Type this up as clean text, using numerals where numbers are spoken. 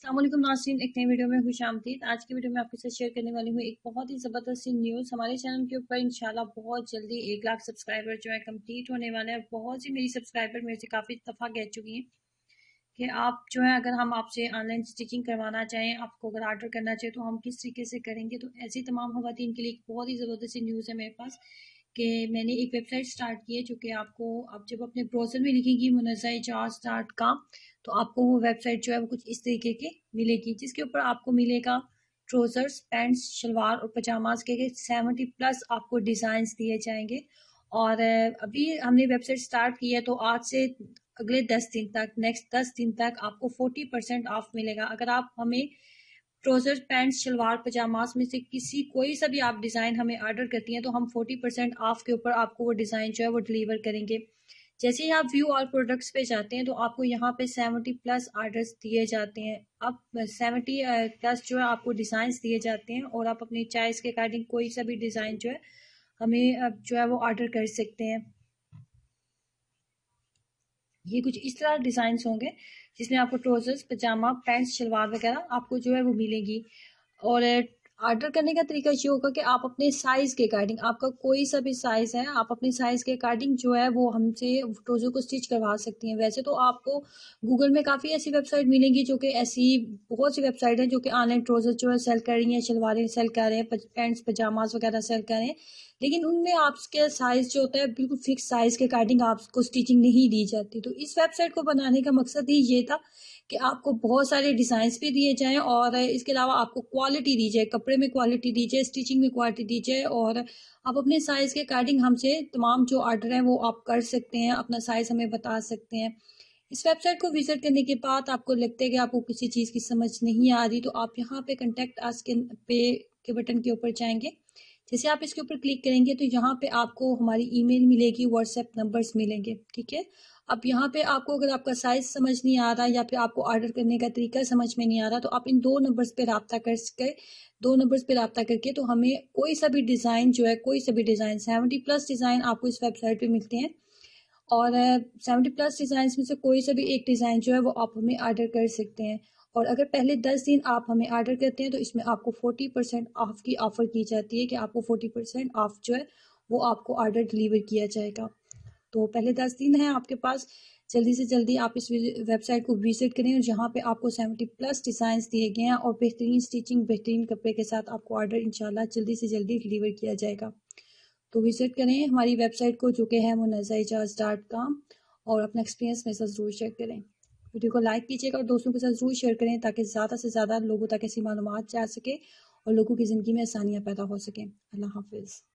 अस्सलाम वालेकुम नाज़रीन, एक नई वीडियो में खुश आमदीद। आज की वीडियो में आपके साथ शेयर करने वाली हूँ एक बहुत ही ज़बरदस्त सी न्यूज़। हमारे चैनल के ऊपर इंशाल्लाह बहुत जल्दी 1 लाख सब्सक्राइबर जो है कंप्लीट होने वाले हैं। बहुत सी मेरी सब्सक्राइबर मेरे से काफ़ी दफ़ा कह चुकी हैं कि आप जो है अगर हम आपसे ऑनलाइन स्टिचिंग करवाना चाहें, आपको अगर ऑर्डर करना चाहिए तो हम किस तरीके से करेंगे। तो ऐसी तमाम ख़वातीन के लिए एक बहुत ही ज़बरदस्त सी न्यूज़ है मेरे पास कि मैंने एक वेबसाइट स्टार्ट की है जो कि आपको आप जब अपने ब्राउज़र में लिखेंगी munazzaijaaz.com तो आपको वो वेबसाइट जो है वो कुछ इस तरीके की मिलेगी, जिसके ऊपर आपको मिलेगा ट्राउज़र्स, पैंट्स, शलवार और पजामाज के 70+ आपको डिज़ाइंस दिए जाएंगे। और अभी हमने वेबसाइट स्टार्ट की है तो आज से अगले 10 दिन तक, नेक्स्ट 10 दिन तक आपको 40% ऑफ मिलेगा। अगर आप हमें ट्राउजर्स, पैंट्स, शलवार, पजामास में से कोई सा भी आप डिज़ाइन हमें ऑर्डर करती हैं तो हम 40% ऑफ के ऊपर आपको वो डिज़ाइन जो है वो डिलीवर करेंगे। जैसे ही आप व्यू ऑल प्रोडक्ट्स पे जाते हैं तो आपको यहाँ पे 70+ ऑर्डर्स दिए जाते हैं। अब 70+ जो है आपको डिज़ाइंस दिए जाते हैं और आप अपनी चॉइस के अकॉर्डिंग कोई सा भी डिज़ाइन जो है हमें जो है वो ऑर्डर कर सकते हैं। ये कुछ इस तरह डिज़ाइंस होंगे जिसमें आपको ट्राउजर्स, पजामा, पैंट्स, शलवार वगैरह आपको जो है वो मिलेंगी। और ऑर्डर करने का तरीका ये होगा कि आप अपने साइज़ के अकॉर्डिंग, आपका कोई सा भी साइज़ है, आप अपने साइज़ के अकॉर्डिंग जो है वो हमसे ट्राउज़र को स्टिच करवा सकती हैं। वैसे तो आपको गूगल में काफ़ी ऐसी वेबसाइट मिलेंगी जो कि ऐसी बहुत सी वेबसाइट हैं जो कि ऑनलाइन ट्राउज़र जो है सेल कर रही हैं, शलवारें सेल कर रहे हैं, पैंट्स, पजामास वगैरह सेल कर रहे हैं, लेकिन उनमें आपके साइज़ जो होता है बिल्कुल फिक्स साइज़ के अकॉर्डिंग आपको स्टिचिंग नहीं दी जाती। तो इस वेबसाइट को बनाने का मकसद ही ये था कि आपको बहुत सारे डिज़ाइंस भी दिए जाएं और इसके अलावा आपको क्वालिटी दी जाए, कपड़े में क्वालिटी दी जाए, स्टिचिंग में क्वालिटी दी जाए और आप अपने साइज़ के अकॉर्डिंग हमसे तमाम जो ऑर्डर हैं वो आप कर सकते हैं, अपना साइज़ हमें बता सकते हैं। इस वेबसाइट को विजिट करने के बाद आपको लगता है कि आपको किसी चीज़ की समझ नहीं आ रही तो आप यहाँ पे कॉन्टैक्ट अस के बटन के ऊपर जाएंगे। जैसे आप इसके ऊपर क्लिक करेंगे तो यहाँ पे आपको हमारी ईमेल मिलेगी, व्हाट्सएप नंबर्स मिलेंगे, ठीक है। अब यहाँ पे आपको अगर आपका साइज समझ नहीं आ रहा या फिर आपको ऑर्डर करने का तरीका समझ में नहीं आ रहा तो आप इन दो नंबर्स पे रब्ता करके तो हमें कोई सा भी डिज़ाइन जो है, कोई सा भी डिज़ाइन 70+ डिज़ाइन आपको इस वेबसाइट पे मिलते हैं और 70+ डिज़ाइन में से कोई सा भी एक डिज़ाइन जो है वो आप हमें ऑर्डर कर सकते हैं। और अगर पहले 10 दिन आप हमें ऑर्डर करते हैं तो इसमें आपको 40% ऑफ की ऑफ़र की जाती है कि आपको 40% ऑफ जो है वो आपको ऑर्डर डिलीवर किया जाएगा। तो पहले 10 दिन हैं आपके पास, जल्दी से जल्दी आप इस वेबसाइट को विजिट करें और जहाँ पे आपको 70+ डिज़ाइंस दिए गए हैं और बेहतरीन स्टिचिंग, बेहतरीन कपड़े के साथ आपको ऑर्डर इंशाल्लाह जल्दी से जल्दी डिलीवर किया जाएगा। तो विजिट करें हमारी वेबसाइट को जो कि है munazzaijaaz.com और अपना एक्सपीरियंस मेरे साथ ज़रूर शेयर करें। वीडियो को लाइक कीजिएगा और दोस्तों के साथ ज़रूर शेयर करें ताकि ज़्यादा से ज़्यादा लोगों तक ऐसी मालूमात जा सके और लोगों की ज़िंदगी में आसानियाँ पैदा हो सकें। अल्लाह हाफिज़।